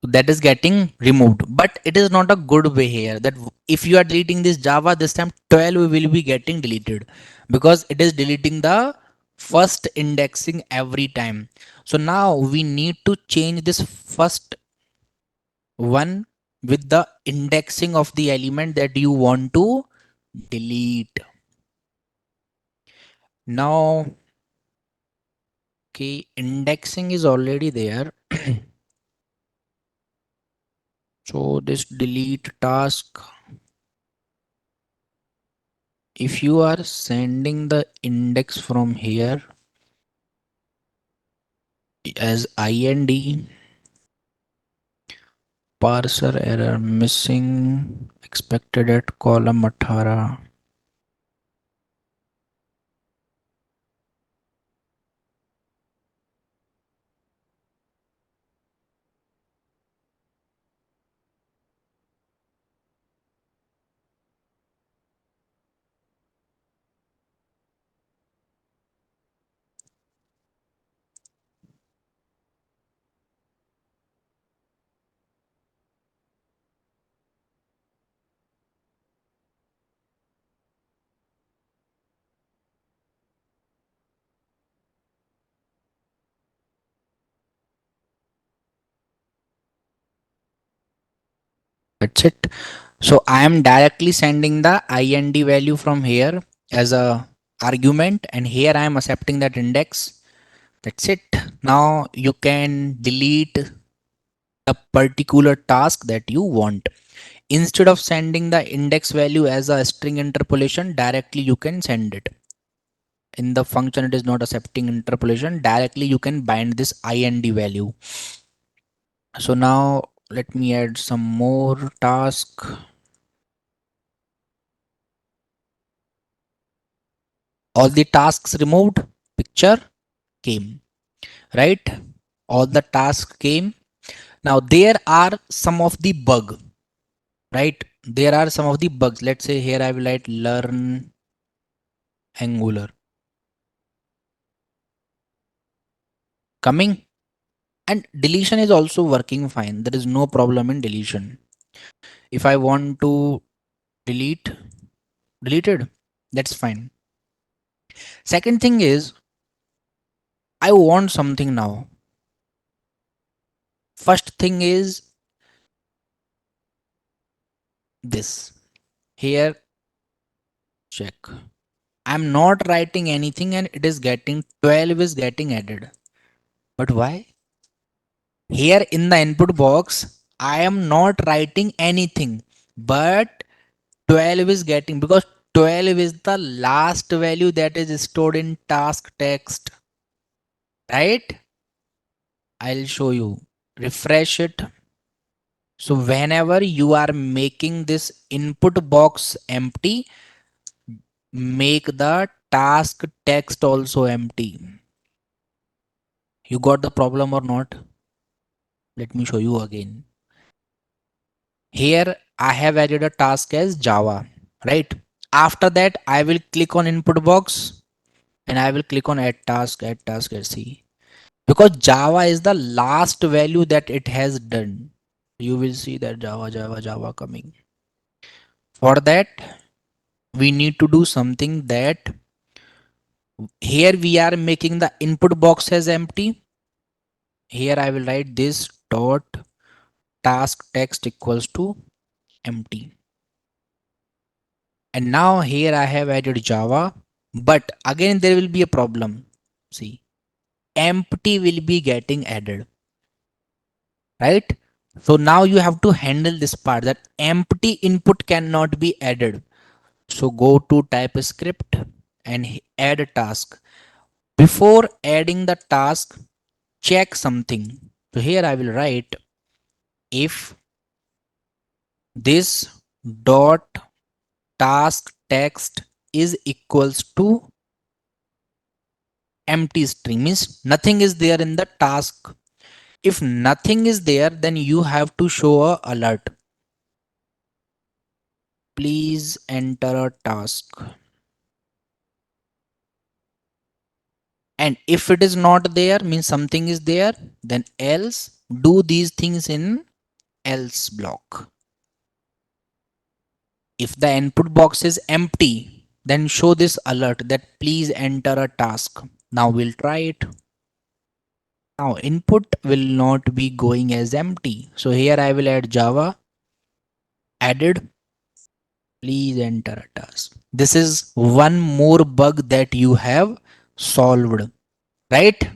Speaker 1: That is getting removed, but it is not a good way here, that if you are deleting this Java, this time 12 will be getting deleted, because it is deleting the first indexing every time. So now we need to change this first one with the indexing of the element that you want to delete. Now, okay, indexing is already there. So this delete task, if you are sending the index from here as ind, parser error missing expected at column 18. That's it. So I am directly sending the ind value from here as a argument, and here I am accepting that index. That's it. Now you can delete a particular task that you want. Instead of sending the index value as a string interpolation, directly you can send it. In the function, it is not accepting interpolation. Directly you can bind this ind value. So now let me add some more task. All the tasks removed, picture came, right? All the tasks came. Now there are some of the bug, right? There are some of the bugs. Let's say here I will write learn Angular coming, and deletion is also working fine. There is no problem in deletion. If I want to delete, deleted, that's fine. Second thing is, I want something now. First thing is this. Here, check. I'm not writing anything and it is getting 12 is getting added. But why? Here in the input box, I am not writing anything, but 12 is getting, because 12 is the last value that is stored in task text, right? I'll show you. Refresh it. So whenever you are making this input box empty, make the task text also empty. You got the problem or not? Let me show you again. Here I have added a task as Java, right? After that, I will click on input box and I will click on add task, let's see. Because Java is the last value that it has done. You will see that Java coming. For that, we need to do something, that here we are making the input box as empty. Here I will write this dot task text equals to empty. And now here I have added Java, but again there will be a problem. See, empty will be getting added, right? So now you have to handle this part, that empty input cannot be added. So go to typescript and add a task. Before adding the task, check something. So here I will write if this dot task text is equals to empty string, means nothing is there in the task. If nothing is there, then you have to show a alert. Please enter a task. And if it is not there, means something is there, then else do these things in else block. If the input box is empty, then show this alert that please enter a task. Now we'll try it. Now input will not be going as empty. So here I will add Java added. Please enter a task. This is one more bug that you have solved, right?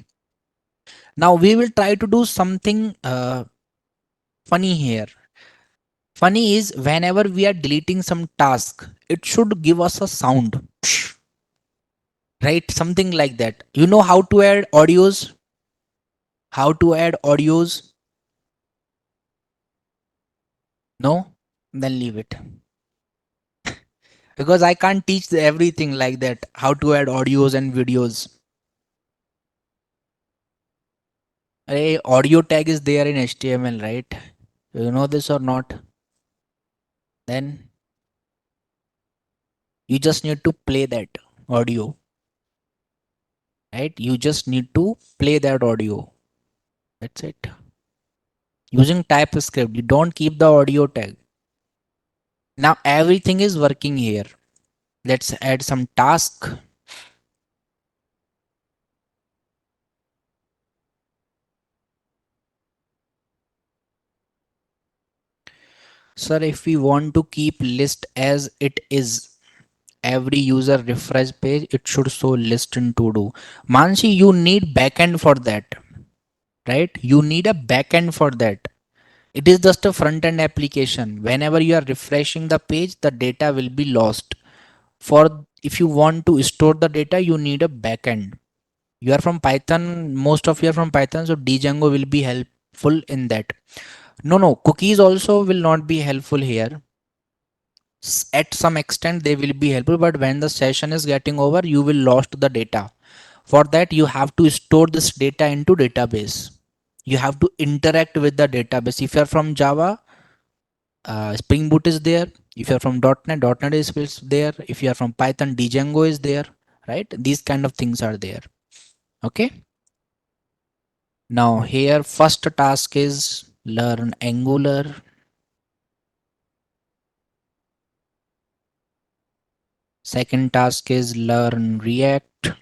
Speaker 1: Now we will try to do something funny here. Funny is whenever we are deleting some task, it should give us a sound, right? Something like that. You know how to add audios? How to add audios? No? Then leave it. Because I can't teach everything like that. How to add audios and videos. A audio tag is there in HTML, right? You know this or not? Then you just need to play that audio, right? You just need to play that audio. That's it. Using typescript, you don't keep the audio tag. Now everything is working here. Let's add some task. Sir, if we want to keep list as it is, every user refresh page, it should show list in to do. Mansi, you need backend for that, right? You need a backend for that. It is just a front end application. Whenever you are refreshing the page, the data will be lost. For if you want to store the data, you need a backend. You are from Python, most of you are from Python, so DJANGO will be helpful in that. No, cookies also will not be helpful here. At some extent they will be helpful, but when the session is getting over, you will lost the data. For that, you have to store this data into database. You have to interact with the database. If you are from Java, Spring Boot is there. If you are from .NET is there. If you are from Python, Django is there, right? These kind of things are there. Okay. Now here, first task is learn Angular. Second task is learn React.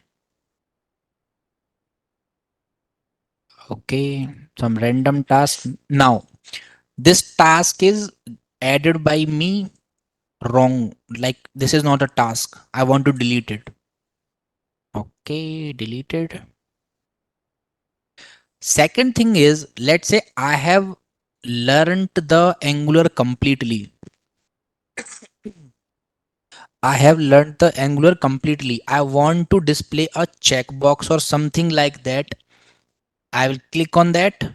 Speaker 1: Okay, some random task. Now this task is added by me wrong. Like this is not a task. I want to delete it. Okay, deleted. Second thing is, let's say I have learned the Angular completely. I have learned the Angular completely. I want to display a checkbox or something like that. I will click on that,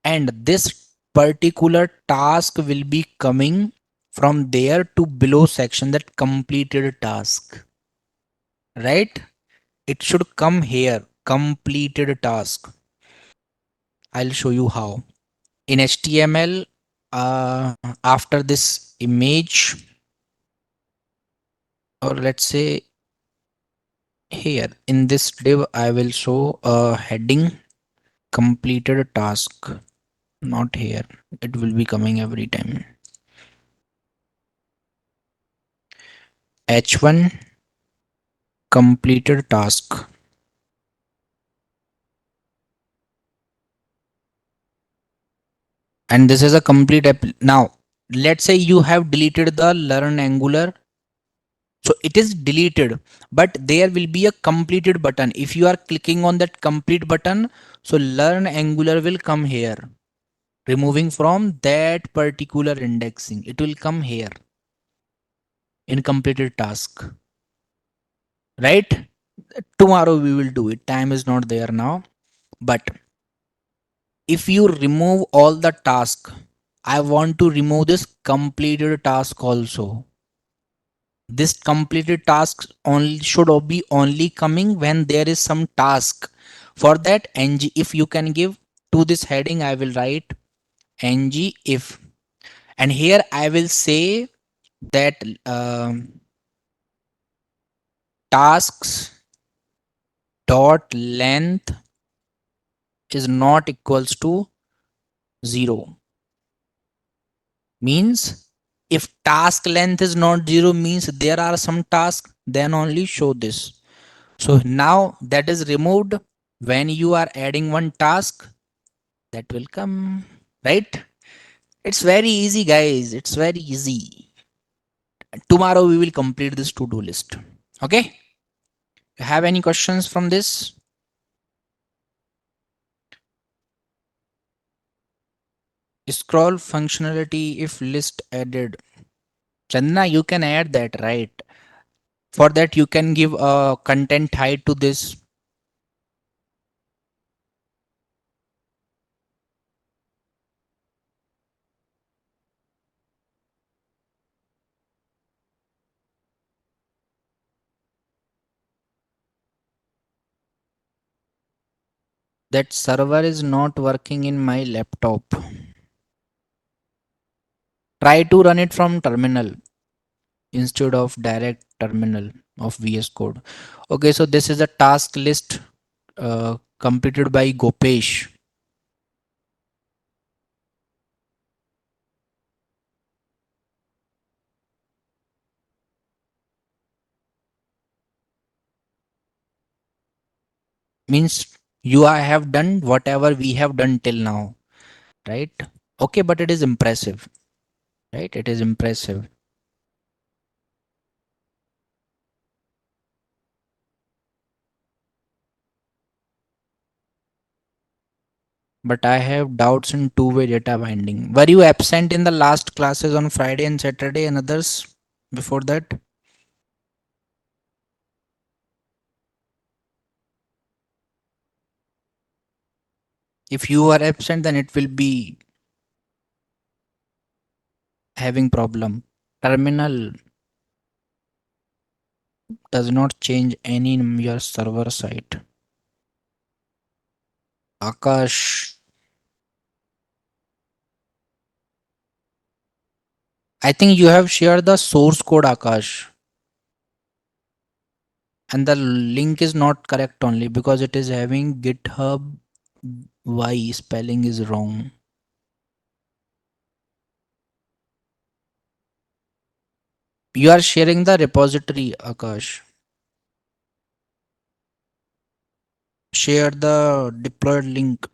Speaker 1: and this particular task will be coming from there to below section, that completed task, right? It should come here, completed task. I'll show you how. In HTML, after this image, or let's say here in this div, I will show a heading completed task. Not here, it will be coming every time. H1 completed task. And this is a complete now. Let's say you have deleted the learn Angular, so it is deleted, but there will be a completed button. If you are clicking on that complete button, so learn Angular will come here, removing from that particular indexing. It will come here in completed task, right? Tomorrow we will do it. Time is not there now. But if you remove all the task, I want to remove this completed task also. This completed task only should be only coming when there is some task. For that, ng, if you can give to this heading, I will write ng if, and here I will say that tasks dot length is not equals to 0. Means if task length is not 0 means there are some tasks, then only show this. So now that is removed. When you are adding one task, that will come, right? It's very easy, guys. It's very easy. Tomorrow we will complete this to-do list. Okay? You have any questions from this? Scroll functionality if list added. Chandna, you can add that, right? For that, you can give a content height to this. That server is not working in my laptop. Try to run it from terminal instead of direct terminal of VS Code. Okay, so this is a task list completed by Gopesh. Means have done whatever we have done till now, right? Okay, but it is impressive, right? It is impressive. But I have doubts in two-way data binding. Were you absent in the last classes on Friday and Saturday and others before that? If you are absent, then it will be having problem. Terminal does not change any in your server side. Akash, I think you have shared the source code, Akash, and the link is not correct only because it is having GitHub. Why spelling is wrong? You are sharing the repository, Akash. Share the deployed link.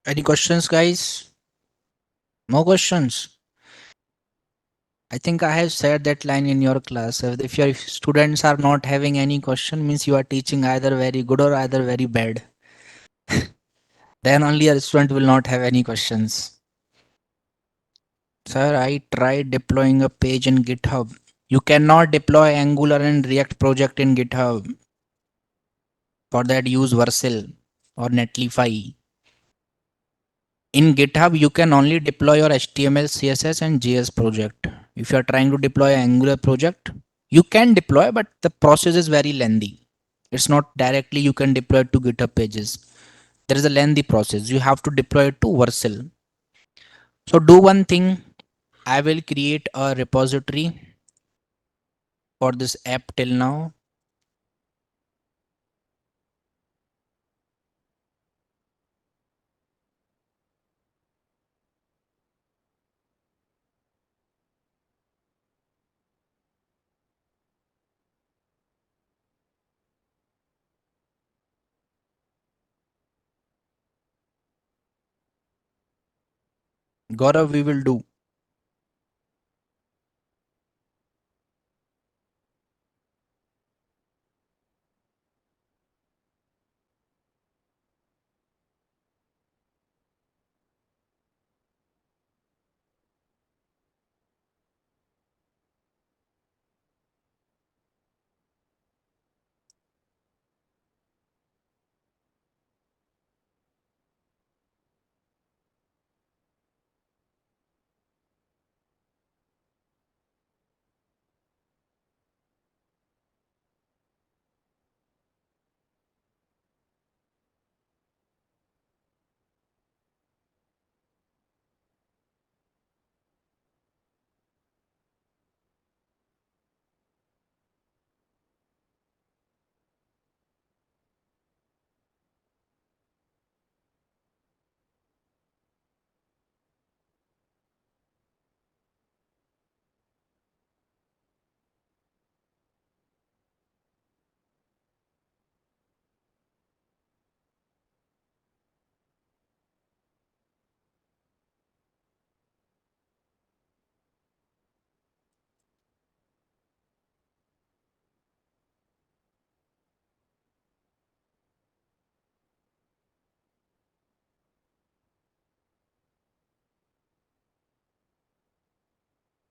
Speaker 1: Any questions, guys? No questions. I think I have said that line in your class. If your students are not having any question, means you are teaching either very good or either very bad. Then only a student will not have any questions. Sir, I tried deploying a page in GitHub. You cannot deploy Angular and React project in GitHub. For that, use Vercel or Netlify. In GitHub, you can only deploy your HTML, CSS, and JS project. If you are trying to deploy an Angular project, you can deploy, but the process is very lengthy. It's not directly you can deploy it to GitHub pages. There is a lengthy process. You have to deploy it to Vercel. So do one thing. I will create a repository for this app till now. Gaurav, we will do.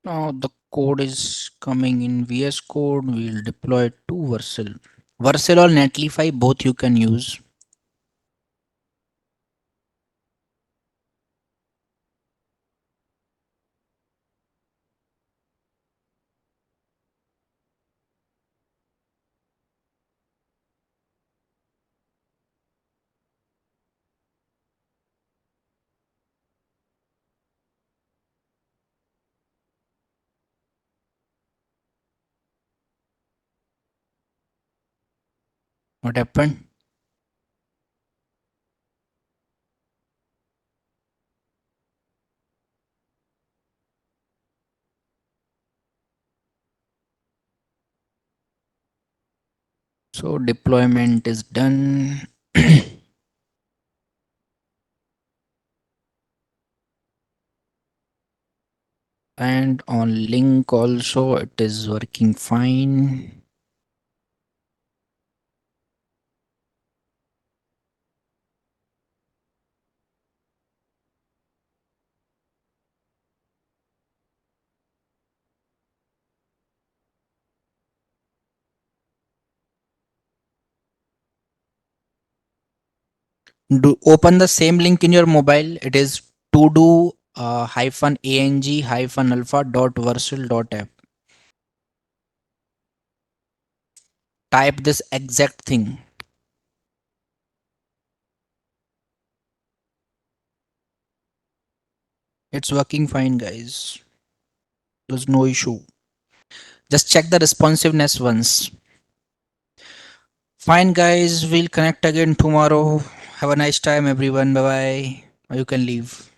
Speaker 1: Now the code is coming in VS Code. We'll deploy it to Vercel. Vercel or Netlify, both you can use. What happened? So deployment is done. And on link also it is working fine. Do open the same link in your mobile. It is to do hyphen ang hyphen alpha dot versal dot app. Type this exact thing. It's working fine, guys. There's no issue. Just check the responsiveness once. Fine, guys. We'll connect again tomorrow. Have a nice time, everyone. Bye bye. You can leave.